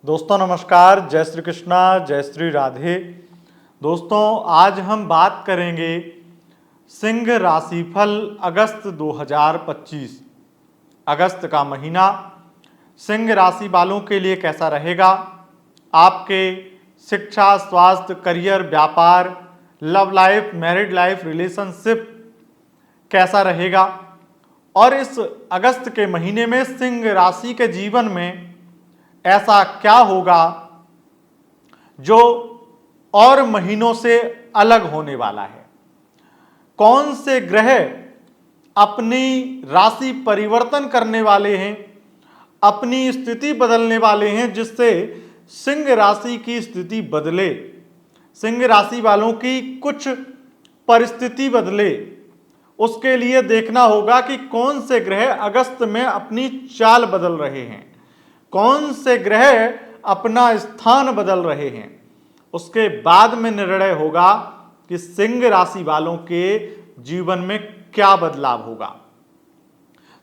दोस्तों नमस्कार, जय श्री कृष्णा, जय श्री राधे। दोस्तों आज हम बात करेंगे सिंह राशिफल अगस्त 2025। अगस्त का महीना सिंह राशि वालों के लिए कैसा रहेगा। आपके शिक्षा, स्वास्थ्य, करियर, व्यापार, love life, married life, relationship कैसा रहेगा। और इस अगस्त के महीने में सिंह राशि के जीवन में ऐसा क्या होगा जो और महीनों से अलग होने वाला है। कौन से ग्रह अपनी राशि परिवर्तन करने वाले हैं, अपनी स्थिति बदलने वाले हैं, जिससे सिंह राशि की स्थिति बदले, सिंह राशि वालों की कुछ परिस्थिति बदले। उसके लिए देखना होगा कि कौन से ग्रह अगस्त में अपनी चाल बदल रहे हैं, कौन से ग्रह अपना स्थान बदल रहे हैं। उसके बाद में निर्णय होगा कि सिंह राशि वालों के जीवन में क्या बदलाव होगा।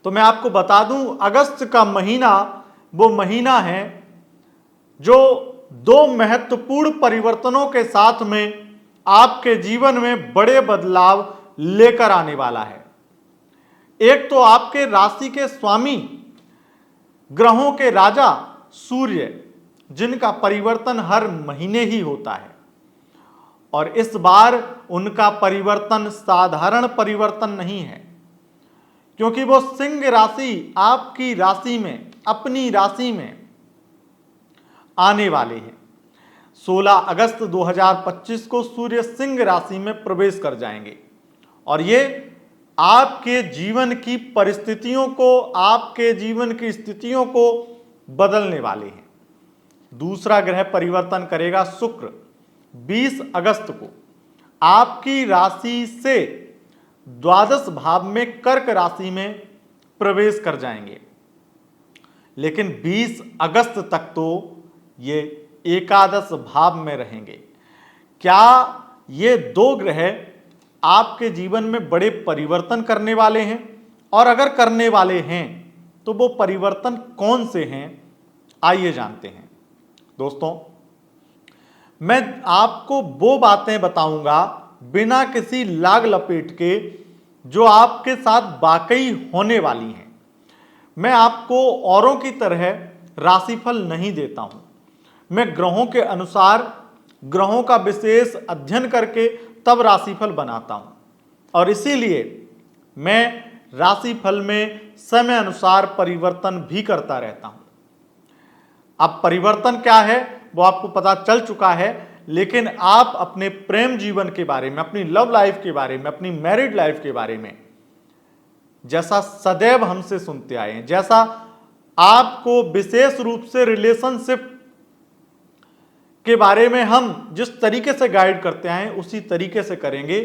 तो मैं आपको बता दूं, अगस्त का महीना वो महीना है जो दो महत्वपूर्ण परिवर्तनों के साथ में आपके जीवन में बड़े बदलाव लेकर आने वाला है। एक तो आपके राशि के स्वामी, ग्रहों के राजा सूर्य, जिनका परिवर्तन हर महीने ही होता है, और इस बार उनका परिवर्तन साधारण परिवर्तन नहीं है, क्योंकि वो सिंह राशि आपकी राशि में, अपनी राशि में आने वाले हैं। 16 अगस्त 2025 को सूर्य सिंह राशि में प्रवेश कर जाएंगे और ये आपके जीवन की परिस्थितियों को, आपके जीवन की स्थितियों को बदलने वाले हैं। दूसरा ग्रह परिवर्तन करेगा शुक्र। 20 अगस्त को आपकी राशि से द्वादश भाव में कर्क राशि में प्रवेश कर जाएंगे, लेकिन 20 अगस्त तक तो ये एकादश भाव में रहेंगे। क्या ये दो ग्रह आपके जीवन में बड़े परिवर्तन करने वाले हैं? और अगर करने वाले हैं तो वो परिवर्तन कौन से हैं, आइए जानते हैं। दोस्तों मैं आपको वो बातें बताऊंगा बिना किसी लाग लपेट के जो आपके साथ वाकई होने वाली हैं। मैं आपको औरों की तरह राशिफल नहीं देता हूं। मैं ग्रहों के अनुसार, ग्रहों का विशेष अध्ययन करके तब राशिफल बनाता हूं, और इसीलिए मैं राशिफल में समय अनुसार परिवर्तन भी करता रहता हूं। अब परिवर्तन क्या है वो आपको पता चल चुका है, लेकिन आप अपने प्रेम जीवन के बारे में, अपनी लव लाइफ के बारे में, अपनी मैरिड लाइफ के बारे में जैसा सदैव हमसे सुनते आए हैं, जैसा आपको विशेष रूप से रिलेशनशिप के बारे में हम जिस तरीके से गाइड करते आए हैं उसी तरीके से करेंगे,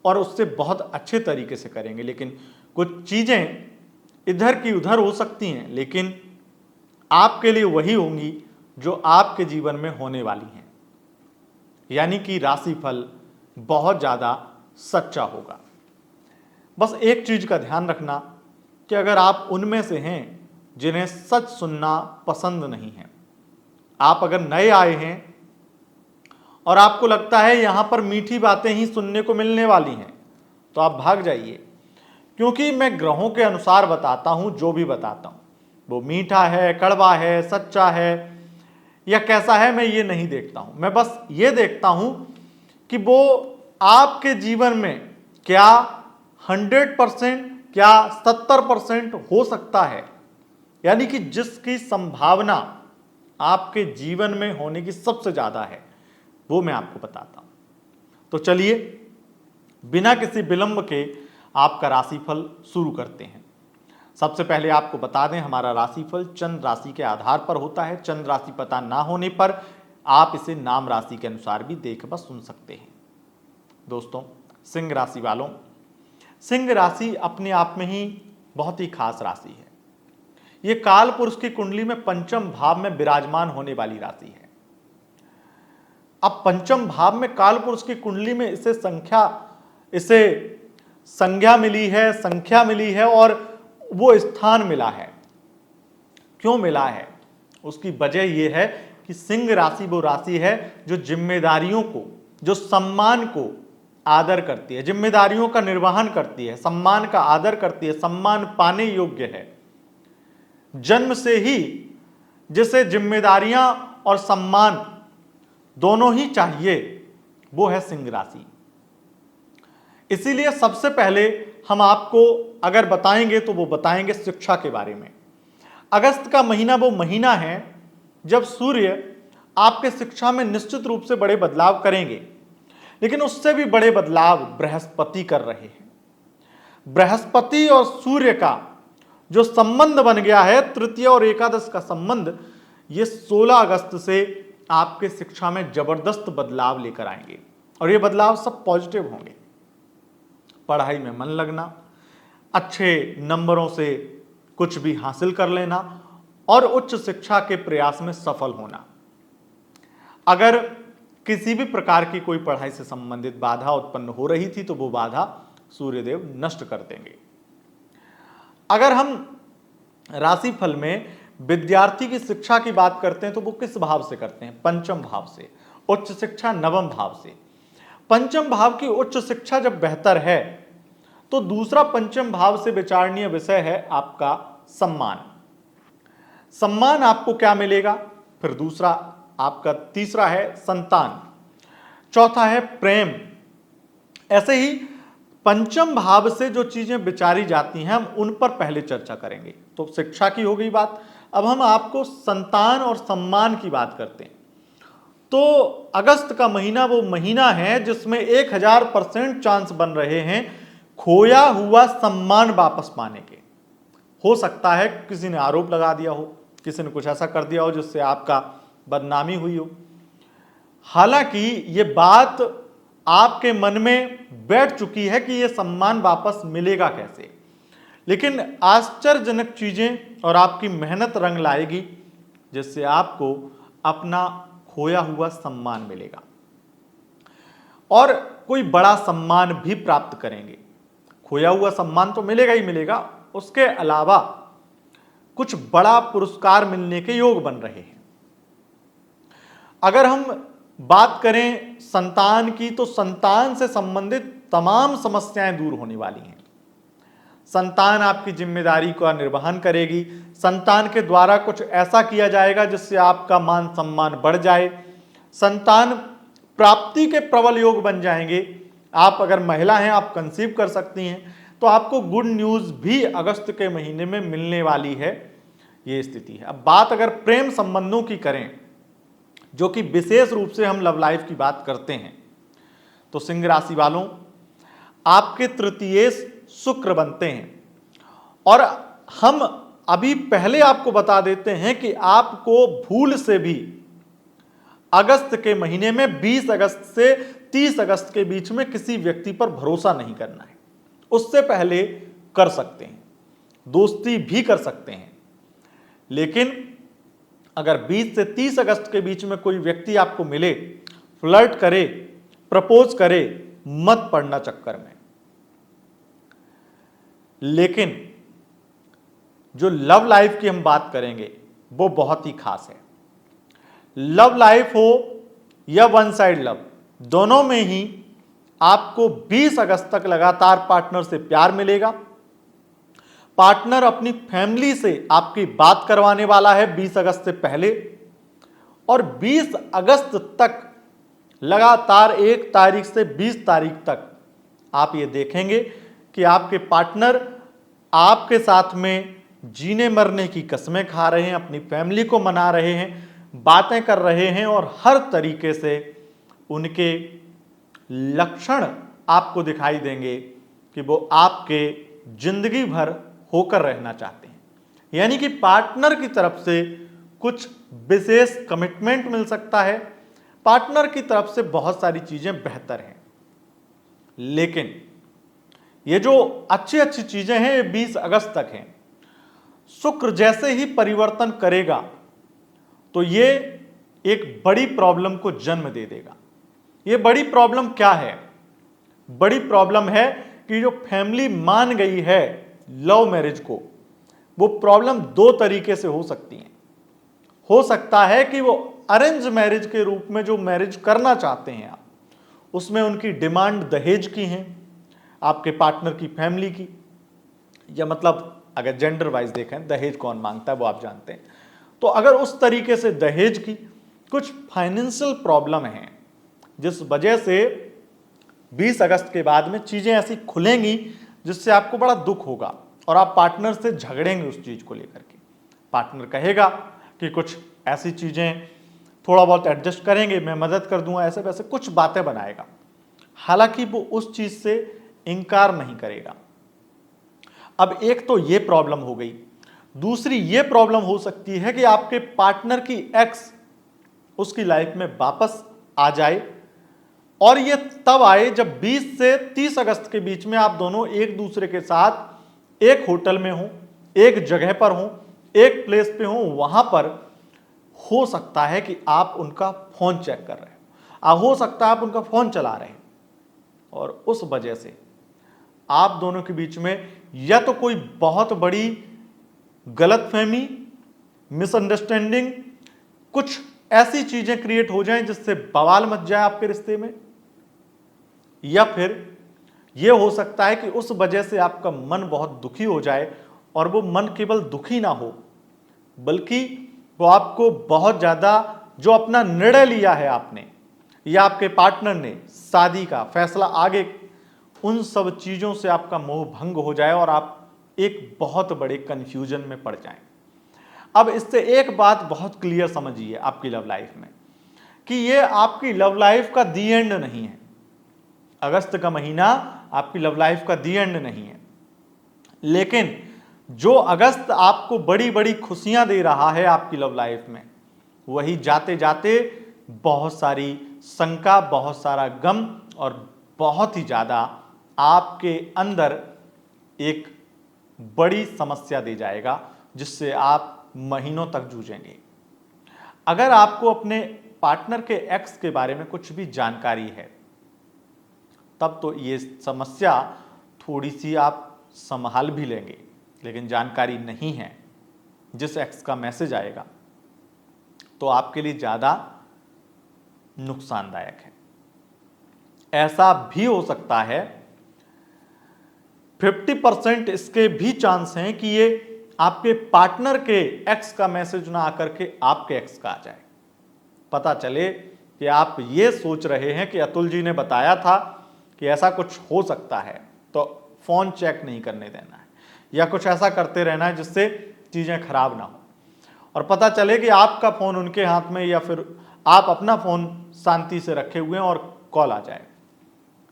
और उससे बहुत अच्छे तरीके से करेंगे। लेकिन कुछ चीजें इधर की उधर हो सकती हैं, लेकिन आपके लिए वही होंगी जो आपके जीवन में होने वाली हैं। यानी कि राशिफल बहुत ज्यादा सच्चा होगा। बस एक चीज का ध्यान रखना कि अगर आप उनमें से हैं जिन्हें सच सुनना पसंद नहीं है, आप अगर नए आए हैं और आपको लगता है यहां पर मीठी बातें ही सुनने को मिलने वाली हैं, तो आप भाग जाइए, क्योंकि मैं ग्रहों के अनुसार बताता हूं। जो भी बताता हूं वो मीठा है, कड़वा है, सच्चा है या कैसा है, मैं ये नहीं देखता हूं। मैं बस ये देखता हूं कि वो आपके जीवन में क्या 100%, क्या 70% हो सकता है, यानी कि जिसकी संभावना आपके जीवन में होने की सबसे ज्यादा है, वो मैं आपको बताता हूं। तो चलिए बिना किसी विलंब के आपका राशिफल शुरू करते हैं। सबसे पहले आपको बता दें, हमारा राशिफल चंद्र राशि के आधार पर होता है। चंद्र राशि पता ना होने पर आप इसे नाम राशि के अनुसार भी देख व सुन सकते हैं। दोस्तों सिंह राशि वालों, सिंह राशि अपने आप में ही बहुत ही खास राशि है। ये काल पुरुष की कुंडली में पंचम भाव में विराजमान होने वाली राशि है। अब पंचम भाव में काल पुरुष की कुंडली में इसे संज्ञा मिली है, संख्या मिली है, और वो स्थान मिला है। क्यों मिला है उसकी वजह यह है कि सिंह राशि वो राशि है जो जिम्मेदारियों को, जो सम्मान को आदर करती है, जिम्मेदारियों का निर्वहन करती है, सम्मान का आदर करती है, सम्मान पाने योग्य है। जन्म से ही जिसे जिम्मेदारियां और सम्मान दोनों ही चाहिए वो है सिंह राशि। इसीलिए सबसे पहले हम आपको अगर बताएंगे तो वो बताएंगे शिक्षा के बारे में। अगस्त का महीना वो महीना है जब सूर्य आपके शिक्षा में निश्चित रूप से बड़े बदलाव करेंगे, लेकिन उससे भी बड़े बदलाव बृहस्पति कर रहे हैं। बृहस्पति और सूर्य का जो संबंध बन गया है, तृतीय और एकादश का संबंध, ये 16 अगस्त से आपके शिक्षा में जबरदस्त बदलाव लेकर आएंगे और ये बदलाव सब पॉजिटिव होंगे। पढ़ाई में मन लगना, अच्छे नंबरों से कुछ भी हासिल कर लेना और उच्च शिक्षा के प्रयास में सफल होना। अगर किसी भी प्रकार की कोई पढ़ाई से संबंधित बाधा उत्पन्न हो रही थी तो वो बाधा सूर्यदेव नष्ट कर देंगे। अगर हम राशिफल में विद्यार्थी की शिक्षा की बात करते हैं तो वो किस भाव से करते हैं? पंचम भाव से। उच्च शिक्षा नवम भाव से। पंचम भाव की उच्च शिक्षा जब बेहतर है तो दूसरा पंचम भाव से विचारणीय विषय है आपका सम्मान। सम्मान आपको क्या मिलेगा? फिर दूसरा आपका तीसरा है संतान, चौथा है प्रेम। ऐसे ही पंचम भाव से जो चीजें विचारी जाती हैं हम उन पर पहले चर्चा करेंगे। तो शिक्षा की हो गई बात। अब हम आपको संतान और सम्मान की बात करते हैं। तो अगस्त का महीना वो महीना है जिसमें 1000% चांस बन रहे हैं खोया हुआ सम्मान वापस पाने के। हो सकता है किसी ने आरोप लगा दिया हो, किसी ने कुछ ऐसा कर दिया हो जिससे आपका बदनामी हुई हो। हालांकि ये बात आपके मन में बैठ चुकी है कि ये सम्मान वापस मिलेगा कैसे, लेकिन आश्चर्यजनक चीजें और आपकी मेहनत रंग लाएगी जिससे आपको अपना खोया हुआ सम्मान मिलेगा और कोई बड़ा सम्मान भी प्राप्त करेंगे। खोया हुआ सम्मान तो मिलेगा ही मिलेगा, उसके अलावा कुछ बड़ा पुरस्कार मिलने के योग बन रहे हैं। अगर हम बात करें संतान की तो संतान से संबंधित तमाम समस्याएं दूर होने वाली हैं। संतान आपकी जिम्मेदारी का निर्वहन करेगी। संतान के द्वारा कुछ ऐसा किया जाएगा जिससे आपका मान सम्मान बढ़ जाए। संतान प्राप्ति के प्रबल योग बन जाएंगे। आप अगर महिला हैं, आप कंसीव कर सकती हैं, तो आपको गुड न्यूज भी अगस्त के महीने में मिलने वाली है। ये स्थिति है। अब बात अगर प्रेम संबंधों की करें, जो कि विशेष रूप से हम लव लाइफ की बात करते हैं, तो सिंह राशि वालों आपके तृतीय शुक्र बनते हैं और हम अभी पहले आपको बता देते हैं कि आपको भूल से भी अगस्त के महीने में 20 अगस्त से 30 अगस्त के बीच में किसी व्यक्ति पर भरोसा नहीं करना है। उससे पहले कर सकते हैं, दोस्ती भी कर सकते हैं, लेकिन अगर 20 से 30 अगस्त के बीच में कोई व्यक्ति आपको मिले, फ्लर्ट करे, प्रपोज करे, मत पड़ना चक्कर में। लेकिन जो लव लाइफ की हम बात करेंगे वो बहुत ही खास है। लव लाइफ हो या वन साइड लव, दोनों में ही आपको 20 अगस्त तक लगातार पार्टनर से प्यार मिलेगा। पार्टनर अपनी फैमिली से आपकी बात करवाने वाला है 20 अगस्त से पहले, और 20 अगस्त तक लगातार 1 तारीख से 20 तारीख तक आप ये देखेंगे कि आपके पार्टनर आपके साथ में जीने मरने की कस्में खा रहे हैं, अपनी फैमिली को मना रहे हैं, बातें कर रहे हैं और हर तरीके से उनके लक्षण आपको दिखाई देंगे कि वो आपके जिंदगी भर होकर रहना चाहते हैं। यानी कि पार्टनर की तरफ से कुछ विशेष कमिटमेंट मिल सकता है, पार्टनर की तरफ से बहुत सारी चीजें बेहतर हैं। लेकिन ये जो अच्छी अच्छी चीजें हैं ये 20 अगस्त तक हैं। शुक्र जैसे ही परिवर्तन करेगा तो ये एक बड़ी प्रॉब्लम को जन्म दे देगा। ये बड़ी प्रॉब्लम क्या है? बड़ी प्रॉब्लम है कि जो फैमिली मान गई है लव मैरिज को, वो प्रॉब्लम 2 तरीके से हो सकती है। हो सकता है कि वो अरेंज मैरिज के रूप में जो मैरिज करना चाहते हैं आप, उसमें उनकी डिमांड दहेज की है, आपके पार्टनर की फैमिली की, या मतलब अगर जेंडर वाइज देखें दहेज कौन मांगता है वो आप जानते हैं। तो अगर उस तरीके से दहेज की कुछ फाइनेंशियल प्रॉब्लम है जिस वजह से 20 अगस्त के बाद में चीजें ऐसी खुलेंगी जिससे आपको बड़ा दुख होगा और आप पार्टनर से झगड़ेंगे उस चीज को लेकर के। पार्टनर कहेगा कि कुछ ऐसी चीजें थोड़ा बहुत एडजस्ट करेंगे, मैं मदद कर दूंगा, ऐसे वैसे कुछ बातें बनाएगा, हालांकि वो उस चीज से इनकार नहीं करेगा। अब एक तो ये प्रॉब्लम हो गई, दूसरी ये प्रॉब्लम हो सकती है कि आपके पार्टनर की एक्स उसकी लाइफ में वापस आ जाए, और ये तब आए जब 20 से 30 अगस्त के बीच में आप दोनों एक दूसरे के साथ एक होटल में हो, एक जगह पर हो, एक प्लेस पे हो, वहां पर हो सकता है कि आप उनका फोन चेक कर रहे हो, हो सकता है आप उनका फोन चला रहे हो, और उस वजह से आप दोनों के बीच में या तो कोई बहुत बड़ी गलतफहमी, मिसअंडरस्टैंडिंग, कुछ ऐसी चीजें क्रिएट हो जाएं जिससे बवाल मच जाए आपके रिश्ते में, या फिर यह हो सकता है कि उस वजह से आपका मन बहुत दुखी हो जाए, और वो मन केवल दुखी ना हो बल्कि वो आपको बहुत ज्यादा जो अपना निर्णय लिया है आपने या आपके पार्टनर ने शादी का फैसला आगे, उन सब चीजों से आपका मोह भंग हो जाए और आप एक बहुत बड़े कंफ्यूजन में पड़ जाएं। अब इससे एक बात बहुत क्लियर समझिए आपकी लव लाइफ में कि ये आपकी लव लाइफ का दी एंड नहीं है। अगस्त का महीना आपकी लव लाइफ का दी एंड नहीं है, लेकिन जो अगस्त आपको बड़ी बड़ी खुशियां दे रहा है आपकी लव लाइफ में, वही जाते जाते बहुत सारी शंका, बहुत सारा गम और बहुत ही ज्यादा आपके अंदर एक बड़ी समस्या दे जाएगा जिससे आप महीनों तक जूझेंगे। अगर आपको अपने पार्टनर के एक्स के बारे में कुछ भी जानकारी है तब तो ये समस्या थोड़ी सी आप संभाल भी लेंगे, लेकिन जानकारी नहीं है, जिस एक्स का मैसेज आएगा तो आपके लिए ज्यादा नुकसानदायक है। ऐसा भी हो सकता है 50% इसके भी चांस हैं कि ये आपके पार्टनर के एक्स का मैसेज ना आकर के आपके एक्स का आ जाए। पता चले कि आप ये सोच रहे हैं कि अतुल जी ने बताया था कि ऐसा कुछ हो सकता है, तो फोन चेक नहीं करने देना है या कुछ ऐसा करते रहना है जिससे चीजें खराब ना हो, और पता चले कि आपका फोन उनके हाथ में या फिर आप अपना फोन शांति से रखे हुए हैं और कॉल आ जाए,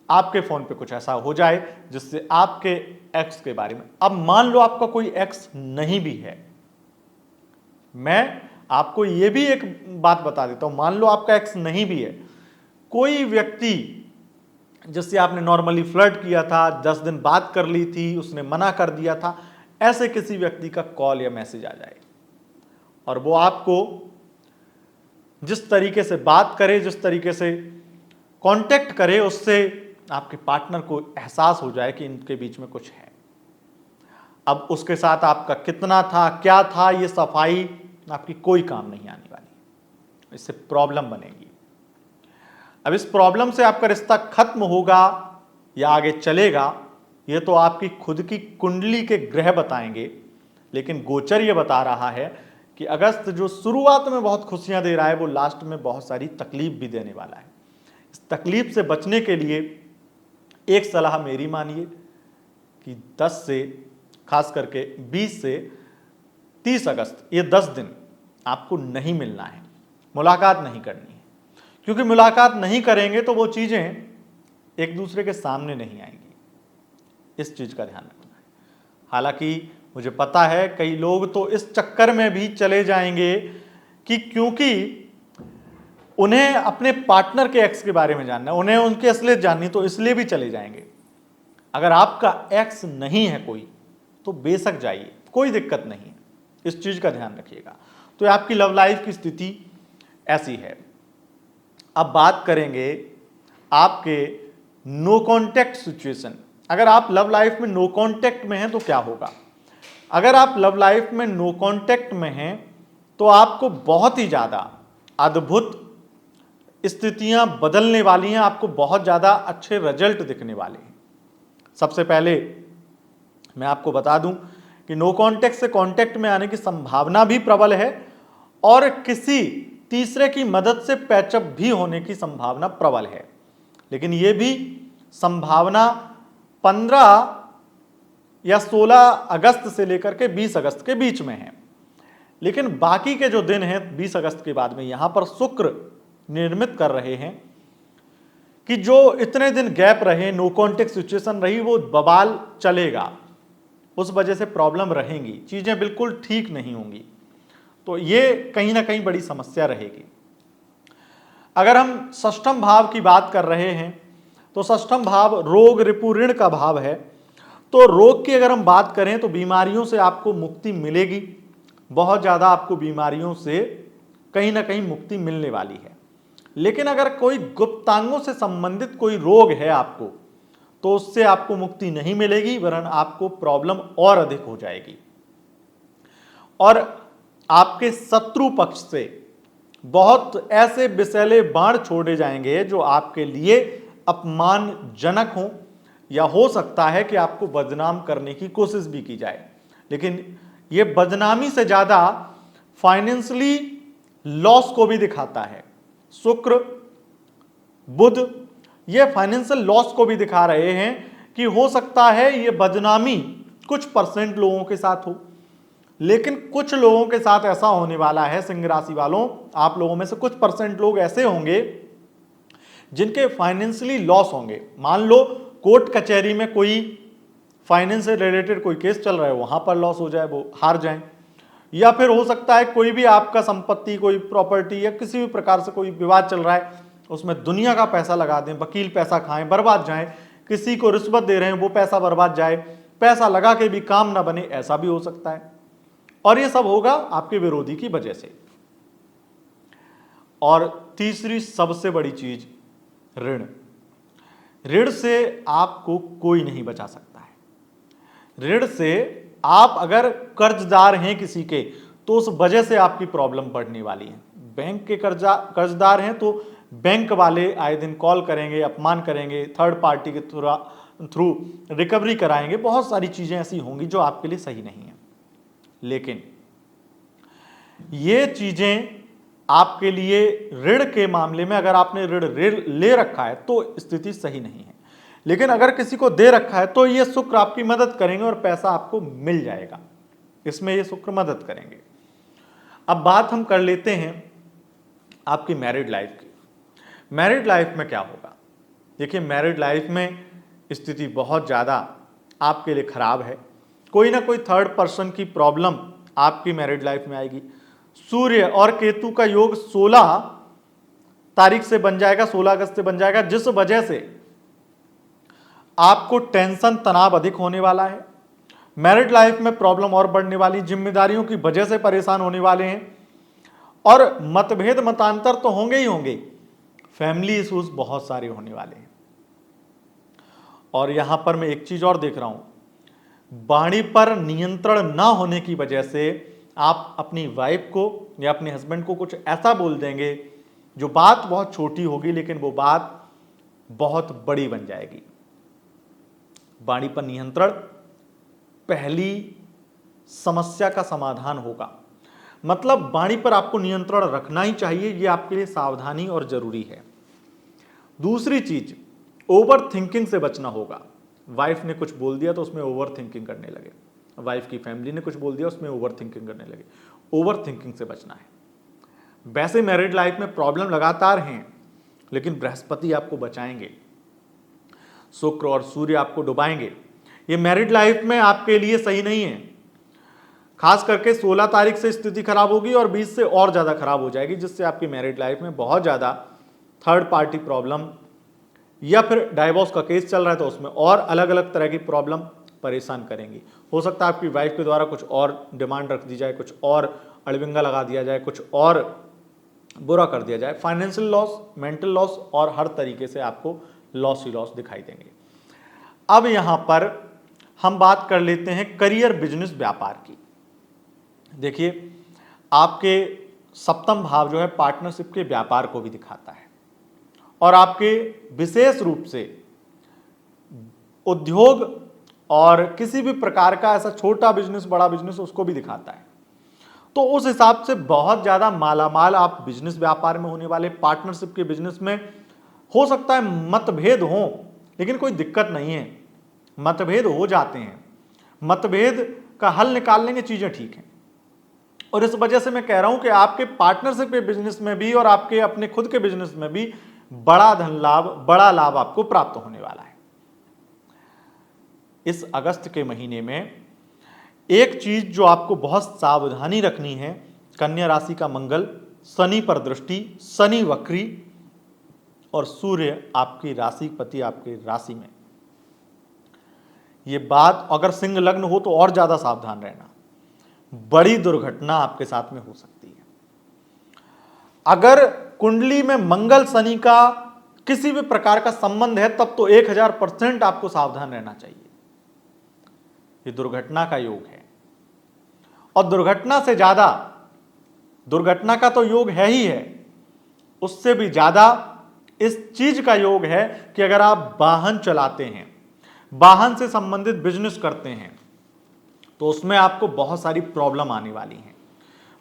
आपके फोन पे कुछ ऐसा हो जाए जिससे आपके एक्स के बारे में, अब मान लो आपका कोई एक्स नहीं भी है, मैं आपको यह भी एक बात बता देता हूं, मान लो आपका एक्स नहीं भी है, कोई व्यक्ति जिससे आपने नॉर्मली फ्लर्ट किया था, 10 दिन बात कर ली थी, उसने मना कर दिया था, ऐसे किसी व्यक्ति का कॉल या मैसेज आ जाए और वो आपको जिस तरीके से बात करे, जिस तरीके से कांटेक्ट करे, उससे आपके पार्टनर को एहसास हो जाए कि इनके बीच में कुछ है। अब उसके साथ आपका कितना था, क्या था, ये सफाई आपकी कोई काम नहीं आने वाली, इससे प्रॉब्लम बनेगी। अब इस प्रॉब्लम से आपका रिश्ता खत्म होगा या आगे चलेगा, ये तो आपकी खुद की कुंडली के ग्रह बताएंगे, लेकिन गोचर ये बता रहा है कि अगस्त जो शुरुआत में बहुत खुशियां दे रहा है वो लास्ट में बहुत सारी तकलीफ भी देने वाला है। इस तकलीफ से बचने के लिए एक सलाह मेरी मानिए कि 10 से खास करके 20 से 30 अगस्त ये 10 दिन आपको नहीं मिलना है, मुलाकात नहीं करनी है, क्योंकि मुलाकात नहीं करेंगे तो वो चीजें एक दूसरे के सामने नहीं आएंगी। इस चीज का ध्यान रखना है। हालांकि मुझे पता है कई लोग तो इस चक्कर में भी चले जाएंगे कि क्योंकि उन्हें अपने पार्टनर के एक्स के बारे में जानना है, उन्हें उनकी असलियत जाननी, तो इसलिए भी चले जाएंगे। अगर आपका एक्स नहीं है कोई तो बेशक जाइए, कोई दिक्कत नहीं है, इस चीज का ध्यान रखिएगा। तो आपकी लव लाइफ की स्थिति ऐसी है। अब बात करेंगे आपके नो कॉन्टैक्ट सिचुएशन। अगर आप लव लाइफ में नो कॉन्टैक्ट में हैं तो क्या होगा? अगर आप लव लाइफ में नो कॉन्टैक्ट में हैं तो आपको बहुत ही ज़्यादा अद्भुत स्थितियां बदलने वाली हैं, आपको बहुत ज़्यादा अच्छे रिजल्ट दिखने वाले हैं। सबसे पहले मैं आपको बता दूं कि नो कांटेक्ट से कांटेक्ट में आने की संभावना भी प्रबल है और किसी तीसरे की मदद से पैचअप भी होने की संभावना प्रबल है, लेकिन यह भी संभावना 15 या 16 अगस्त से लेकर के 20 अगस्त के बीच में है। लेकिन बाकी के जो दिन हैं 20 अगस्त के बाद में यहां पर शुक्र निर्मित कर रहे हैं कि जो इतने दिन गैप रहे, नो कांटेक्ट सिचुएशन रही, वो बवाल चलेगा, उस वजह से प्रॉब्लम रहेंगी, चीजें बिल्कुल ठीक नहीं होंगी। तो ये कहीं ना कहीं बड़ी समस्या रहेगी। अगर हम षष्ठम भाव की बात कर रहे हैं तो षष्ठम भाव रोग रिपु ऋण का भाव है। तो रोग की अगर हम बात करें तो बीमारियों से आपको मुक्ति मिलेगी, बहुत ज़्यादा आपको बीमारियों से कहीं ना कहीं मुक्ति मिलने वाली है। लेकिन अगर कोई गुप्तांगों से संबंधित कोई रोग है आपको, तो उससे आपको मुक्ति नहीं मिलेगी, वरन आपको प्रॉब्लम और अधिक हो जाएगी। और आपके शत्रु पक्ष से बहुत ऐसे विषैले बाण छोड़े जाएंगे जो आपके लिए अपमानजनक हो, या हो सकता है कि आपको बदनाम करने की कोशिश भी की जाए। लेकिन यह बदनामी से ज्यादा फाइनेंशियली लॉस को भी दिखाता है। शुक्र बुध ये फाइनेंशियल लॉस को भी दिखा रहे हैं कि हो सकता है ये बदनामी कुछ परसेंट लोगों के साथ हो, लेकिन कुछ लोगों के साथ ऐसा होने वाला है, सिंह राशि वालों, आप लोगों में से कुछ परसेंट लोग ऐसे होंगे जिनके फाइनेंशियली लॉस होंगे। मान लो कोर्ट कचहरी में कोई फाइनेंस से रिलेटेड कोई केस चल रहा है, वहां पर लॉस हो जाए, वो हार जाएं, या फिर हो सकता है कोई भी आपका संपत्ति, कोई प्रॉपर्टी या किसी भी प्रकार से कोई विवाद चल रहा है, उसमें दुनिया का पैसा लगा दें, वकील पैसा खाएं, बर्बाद जाएं, किसी को रिश्वत दे रहे हैं वो पैसा बर्बाद जाए, पैसा लगा के भी काम ना बने, ऐसा भी हो सकता है। और ये सब होगा आपके विरोधी की वजह से। और तीसरी सबसे बड़ी चीज ऋण। ऋण से आपको कोई नहीं बचा सकता है। ऋण से आप अगर कर्जदार हैं किसी के, तो उस वजह से आपकी प्रॉब्लम बढ़ने वाली है। बैंक के कर्जदार हैं तो बैंक वाले आए दिन कॉल करेंगे, अपमान करेंगे, थर्ड पार्टी के थ्रू रिकवरी कराएंगे, बहुत सारी चीजें ऐसी होंगी जो आपके लिए सही नहीं है। लेकिन ये चीजें आपके लिए ऋण के मामले में, अगर आपने ऋण ले रखा है तो स्थिति सही नहीं है, लेकिन अगर किसी को दे रखा है तो ये शुक्र आपकी मदद करेंगे और पैसा आपको मिल जाएगा, इसमें ये शुक्र मदद करेंगे। अब बात हम कर लेते हैं आपकी मैरिड लाइफ की। मैरिड लाइफ में क्या होगा? देखिए, मैरिड लाइफ में स्थिति बहुत ज़्यादा आपके लिए खराब है। कोई ना कोई थर्ड पर्सन की प्रॉब्लम आपकी मैरिड लाइफ में आएगी। सूर्य और केतु का योग 16 तारीख से बन जाएगा, 16 अगस्त से बन जाएगा, जिस वजह से आपको टेंशन, तनाव अधिक होने वाला है। मैरिड लाइफ में प्रॉब्लम और बढ़ने वाली, जिम्मेदारियों की वजह से परेशान होने वाले हैं, और मतभेद, मतांतर तो होंगे ही होंगे, फैमिली इश्यूज बहुत सारे होने वाले हैं। और यहां पर मैं एक चीज और देख रहा हूं, वाणी पर नियंत्रण ना होने की वजह से आप अपनी वाइफ को या अपने हस्बैंड को कुछ ऐसा बोल देंगे जो बात बहुत छोटी होगी, लेकिन वो बात बहुत बड़ी बन जाएगी। वाणी पर नियंत्रण पहली समस्या का समाधान होगा। मतलब वाणी पर आपको नियंत्रण रखना ही चाहिए, ये आपके लिए सावधानी और जरूरी है। दूसरी चीज, ओवर थिंकिंग से बचना होगा। वाइफ ने कुछ बोल दिया तो उसमें ओवर थिंकिंग करने लगे, वाइफ की फैमिली ने कुछ बोल दिया उसमें ओवर थिंकिंग करने लगे, ओवर थिंकिंग से बचना है। वैसे मैरिड लाइफ में प्रॉब्लम लगातार हैं, लेकिन बृहस्पति आपको बचाएंगे, शुक्र और सूर्य आपको डुबाएंगे। ये मैरिड लाइफ में आपके लिए सही नहीं है। खास करके 16 तारीख से स्थिति खराब होगी और 20 से और ज्यादा खराब हो जाएगी, जिससे आपकी मैरिड लाइफ में बहुत ज्यादा थर्ड पार्टी प्रॉब्लम, या फिर डाइवोर्स का केस चल रहा है तो उसमें और अलग अलग तरह की प्रॉब्लम परेशान करेंगी। हो सकता है आपकी वाइफ के द्वारा कुछ और डिमांड रख दी जाए, कुछ और अड़बिंगा लगा दिया जाए, कुछ और बुरा कर दिया जाए। फाइनेंशियल लॉस, मेंटल लॉस और हर तरीके से आपको लॉस ही लॉस दिखाई देंगे। अब यहां पर हम बात कर लेते हैं करियर, बिजनेस, व्यापार की। देखिए, आपके सप्तम भाव जो है पार्टनरशिप के व्यापार को भी दिखाता है और आपके विशेष रूप से उद्योग और किसी भी प्रकार का ऐसा छोटा बिजनेस बड़ा बिजनेस उसको भी दिखाता है। तो उस हिसाब से बहुत ज़्यादा मालामाल आप बिजनेस व्यापार में होने वाले, पार्टनरशिप के बिजनेस में हो सकता है मतभेद हो, लेकिन कोई दिक्कत नहीं है। मतभेद हो जाते हैं, मतभेद का हल निकाल लेंगे, चीज़ें ठीक हैं। और इस वजह से मैं कह रहा हूं कि आपके पार्टनरशिप के बिजनेस में भी और आपके अपने खुद के बिजनेस में भी बड़ा धन लाभ, बड़ा लाभ आपको प्राप्त होने वाला है। इस अगस्त के महीने में एक चीज जो आपको बहुत सावधानी रखनी है, कन्या राशि का मंगल, शनि पर दृष्टि, शनि वक्री और सूर्य आपकी राशिपति आपकी राशि में। ये बात अगर सिंह लग्न हो तो और ज्यादा सावधान रहना, बड़ी दुर्घटना आपके साथ में हो सकती है। अगर कुंडली में मंगल शनि का किसी भी प्रकार का संबंध है तब तो 1000% आपको सावधान रहना चाहिए। ये दुर्घटना का योग है और दुर्घटना से ज्यादा, दुर्घटना का तो योग है ही है, उससे भी ज्यादा इस चीज का योग है कि अगर आप वाहन चलाते हैं, वाहन से संबंधित बिजनेस करते हैं तो उसमें आपको बहुत सारी प्रॉब्लम आने वाली हैं।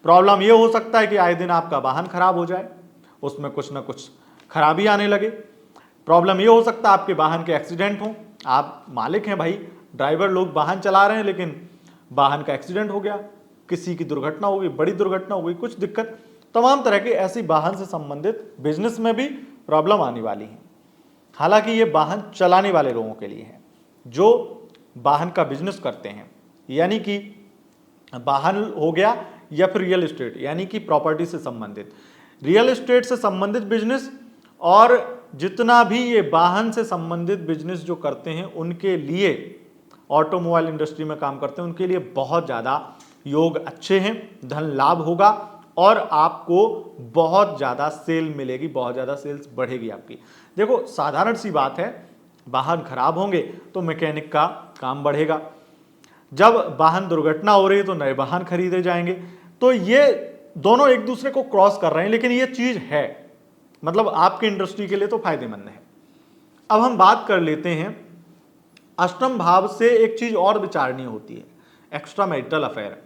प्रॉब्लम यह हो सकता है कि आए दिन आपका वाहन खराब हो जाए, उसमें कुछ ना कुछ खराबी आने लगे। प्रॉब्लम यह हो सकता है आपके वाहन के एक्सीडेंट हो, आप मालिक हैं भाई, ड्राइवर लोग वाहन चला रहे हैं लेकिन वाहन का एक्सीडेंट हो गया, किसी की दुर्घटना हो गई, बड़ी दुर्घटना हो गई, कुछ दिक्कत, तमाम तरह की ऐसी वाहन से संबंधित बिजनेस में भी प्रॉब्लम आने वाली है। हालांकि ये वाहन चलाने वाले लोगों के लिए है जो वाहन का बिजनेस करते हैं, यानी कि वाहन हो गया या फिर रियल एस्टेट यानी कि प्रॉपर्टी से संबंधित, रियल एस्टेट से संबंधित बिजनेस और जितना भी ये वाहन से संबंधित बिजनेस जो करते हैं उनके लिए, ऑटोमोबाइल इंडस्ट्री में काम करते हैं उनके लिए बहुत ज़्यादा योग अच्छे हैं, धन लाभ होगा और आपको बहुत ज़्यादा सेल मिलेगी, बहुत ज़्यादा सेल्स बढ़ेगी आपकी। देखो साधारण सी बात है, वाहन खराब होंगे तो मैकेनिक का काम बढ़ेगा, जब वाहन दुर्घटना हो रही है तो नए वाहन खरीदे जाएंगे। तो ये दोनों एक दूसरे को क्रॉस कर रहे हैं, लेकिन ये चीज है, मतलब आपकी इंडस्ट्री के लिए तो फायदेमंद है। अब हम बात कर लेते हैं अष्टम भाव से एक चीज और विचारणीय होती है, एक्स्ट्रा मैरिटल अफेयर।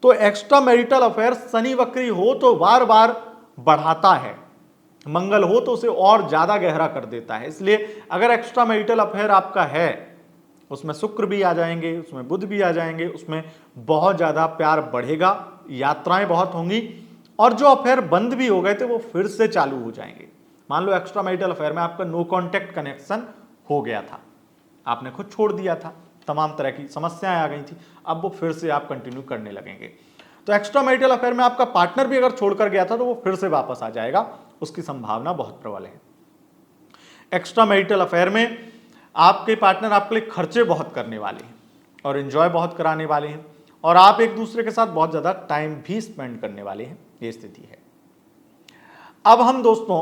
तो एक्स्ट्रा मैरिटल अफेयर शनि वक्री हो तो बार बार बढ़ाता है, मंगल हो तो उसे और ज्यादा गहरा कर देता है। इसलिए अगर एक्स्ट्रा मैरिटल अफेयर आपका है, उसमें शुक्र भी आ जाएंगे, उसमें बुध भी आ जाएंगे, उसमें बहुत ज्यादा प्यार बढ़ेगा, यात्राएं बहुत होंगी और जो अफेयर बंद भी हो गए थे वो फिर से चालू हो जाएंगे। मान लो एक्स्ट्रा मैरिटल अफेयर में आपका नो कॉन्टेक्ट कनेक्शन हो गया था, आपने खुद छोड़ दिया था, तमाम तरह की समस्याएं आ गई थी, अब वो फिर से आप कंटिन्यू करने लगेंगे। तो एक्स्ट्रा मैरिटल अफेयर में आपका पार्टनर भी अगर छोड़कर गया था तो वो फिर से वापस आ जाएगा, उसकी संभावना बहुत प्रबल है। एक्स्ट्रा मैरिटल अफेयर में आपके पार्टनर आपके लिए खर्चे बहुत करने वाले हैं और एंजॉय बहुत कराने वाले हैं और आप एक दूसरे के साथ बहुत ज्यादा टाइम भी स्पेंड करने वाले हैं, ये स्थिति है। अब हम दोस्तों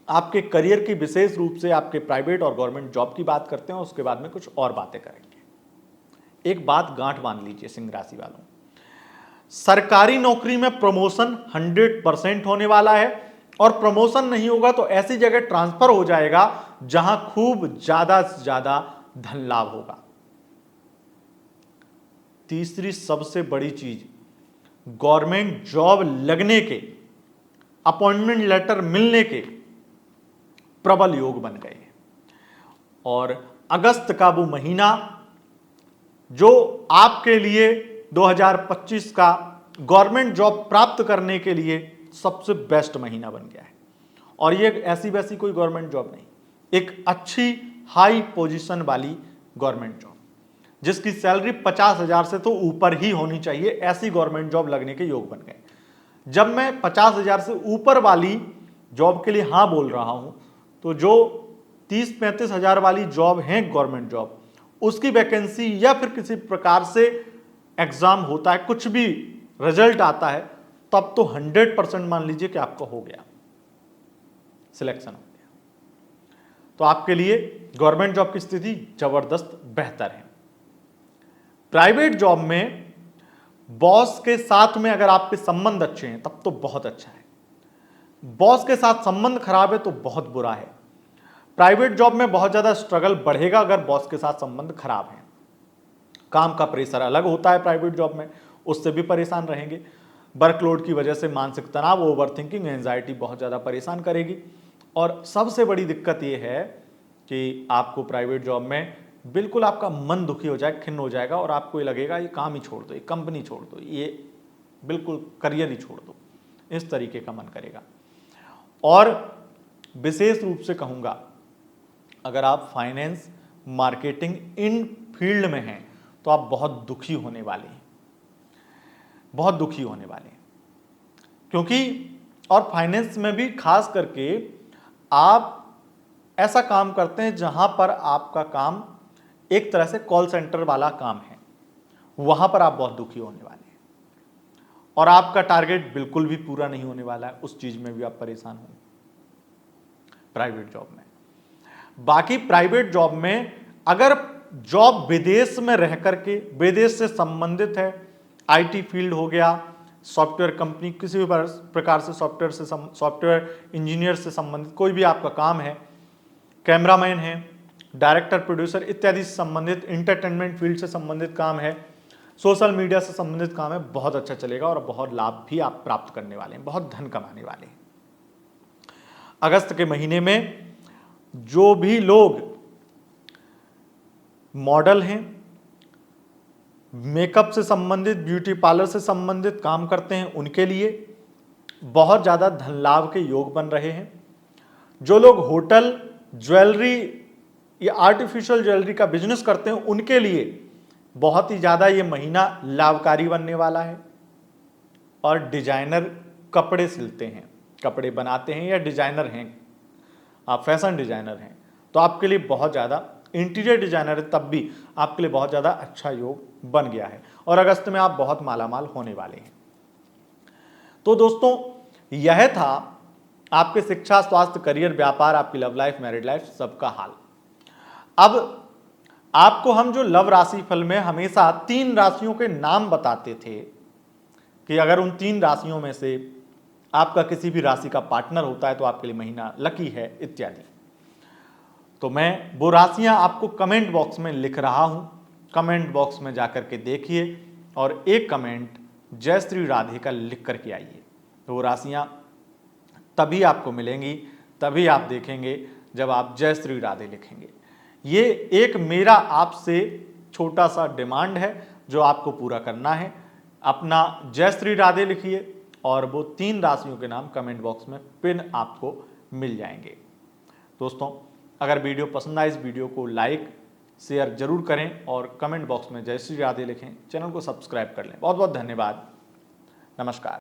आपके करियर की विशेष रूप से आपके प्राइवेट और गवर्नमेंट जॉब की बात करते हैं, उसके बाद में कुछ और बातें करेंगे। एक बात गांठ बांध लीजिए सिंह राशि वालों, सरकारी नौकरी में प्रमोशन 100% होने वाला है और प्रमोशन नहीं होगा तो ऐसी जगह ट्रांसफर हो जाएगा जहां खूब ज्यादा से ज्यादा धन लाभ होगा। तीसरी सबसे बड़ी चीज, गवर्नमेंट जॉब लगने के, अपॉइंटमेंट लेटर मिलने के प्रबल योग बन गए हैं और अगस्त का वो महीना जो आपके लिए 2025 का गवर्नमेंट जॉब प्राप्त करने के लिए सबसे बेस्ट महीना बन गया है। और ये ऐसी वैसी कोई गवर्नमेंट जॉब नहीं, एक अच्छी हाई पोजीशन वाली गवर्नमेंट जॉब जिसकी सैलरी 50,000 से तो ऊपर ही होनी चाहिए, ऐसी गवर्नमेंट जॉब लगने के योग बन गए। जब मैं 50,000 से ऊपर वाली जॉब के लिए हाँ बोल रहा हूं तो जो 30-35 हजार वाली जॉब है गवर्नमेंट जॉब, उसकी वैकेंसी या फिर किसी प्रकार से एग्जाम होता है, कुछ भी रिजल्ट आता है, तब तो 100% मान लीजिए कि आपका हो गया, सिलेक्शन हो गया। तो आपके लिए गवर्नमेंट जॉब की स्थिति जबरदस्त बेहतर है। प्राइवेट जॉब में बॉस के साथ में अगर आपके संबंध अच्छे हैं तब तो बहुत अच्छा है, बॉस के साथ संबंध खराब है तो बहुत बुरा है। प्राइवेट जॉब में बहुत ज्यादा स्ट्रगल बढ़ेगा अगर बॉस के साथ संबंध खराब है। काम का प्रेशर अलग होता है प्राइवेट जॉब में, उससे भी परेशान रहेंगे। वर्कलोड की वजह से मानसिक तनाव, ओवरथिंकिंग, एंजाइटी बहुत ज़्यादा परेशान करेगी। और सबसे बड़ी दिक्कत यह है कि आपको प्राइवेट जॉब में बिल्कुल आपका मन दुखी हो जाए, खिन्न हो जाएगा और आपको ये लगेगा ये काम ही छोड़ दो, ये कंपनी छोड़ दो, ये बिल्कुल करियर ही छोड़ दो, इस तरीके का मन करेगा। और विशेष रूप से कहूँगा, अगर आप फाइनेंस, मार्केटिंग इन फील्ड में हैं तो आप बहुत दुखी होने वाले हैं, बहुत दुखी होने वाले हैं। क्योंकि और फाइनेंस में भी खास करके आप ऐसा काम करते हैं जहां पर आपका काम एक तरह से कॉल सेंटर वाला काम है, वहां पर आप बहुत दुखी होने वाले हैं और आपका टारगेट बिल्कुल भी पूरा नहीं होने वाला है, उस चीज में भी आप परेशान होंगे प्राइवेट जॉब में। बाकी प्राइवेट जॉब में अगर जॉब विदेश में रह करके, विदेश से संबंधित है, आईटी फील्ड हो गया, सॉफ्टवेयर कंपनी, किसी भी प्रकार से सॉफ्टवेयर इंजीनियर से संबंधित कोई भी आपका काम है, कैमरामैन है, डायरेक्टर, प्रोड्यूसर इत्यादि से संबंधित, इंटरटेनमेंट फील्ड से संबंधित काम है, सोशल मीडिया से संबंधित काम है, बहुत अच्छा चलेगा और बहुत लाभ भी आप प्राप्त करने वाले हैं, बहुत धन कमाने वाले हैं। अगस्त के महीने में जो भी लोग मॉडल हैं, मेकअप से संबंधित, ब्यूटी पार्लर से संबंधित काम करते हैं, उनके लिए बहुत ज़्यादा धन लाभ के योग बन रहे हैं। जो लोग होटल, ज्वेलरी या आर्टिफिशियल ज्वेलरी का बिजनेस करते हैं, उनके लिए बहुत ही ज़्यादा ये महीना लाभकारी बनने वाला है। और डिजाइनर कपड़े सिलते हैं, कपड़े बनाते हैं या डिजाइनर हैं, आप फैशन डिजाइनर हैं, तो आपके लिए बहुत ज़्यादा, इंटीरियर डिजाइनर है तब भी आपके लिए बहुत ज़्यादा अच्छा योग बन गया है और अगस्त में आप बहुत मालामाल होने वाले हैं। तो दोस्तों, यह था आपके शिक्षा, स्वास्थ्य, करियर, व्यापार, आपकी लव लाइफ, मैरिड लाइफ, सबका हाल। अब आपको हम जो लव राशि फल में हमेशा 3 राशियों के नाम बताते थे कि अगर उन 3 राशियों में से आपका किसी भी राशि का पार्टनर होता है तो आपके लिए महीना लकी है इत्यादि, तो मैं वो राशियां आपको कमेंट बॉक्स में लिख रहा हूं। कमेंट बॉक्स में जाकर के देखिए और एक कमेंट जय श्री राधे का लिख करके आइए, तो वो राशियां तभी आपको मिलेंगी, तभी आप देखेंगे जब आप जय श्री राधे लिखेंगे। ये एक मेरा आपसे छोटा सा डिमांड है जो आपको पूरा करना है। अपना जय श्री राधे लिखिए और वो 3 राशियों के नाम कमेंट बॉक्स में पिन आपको मिल जाएंगे। दोस्तों, अगर वीडियो पसंद आए, इस वीडियो को लाइक शेयर जरूर करें और कमेंट बॉक्स में जय श्री राधे लिखें, चैनल को सब्सक्राइब कर लें। बहुत बहुत धन्यवाद, नमस्कार।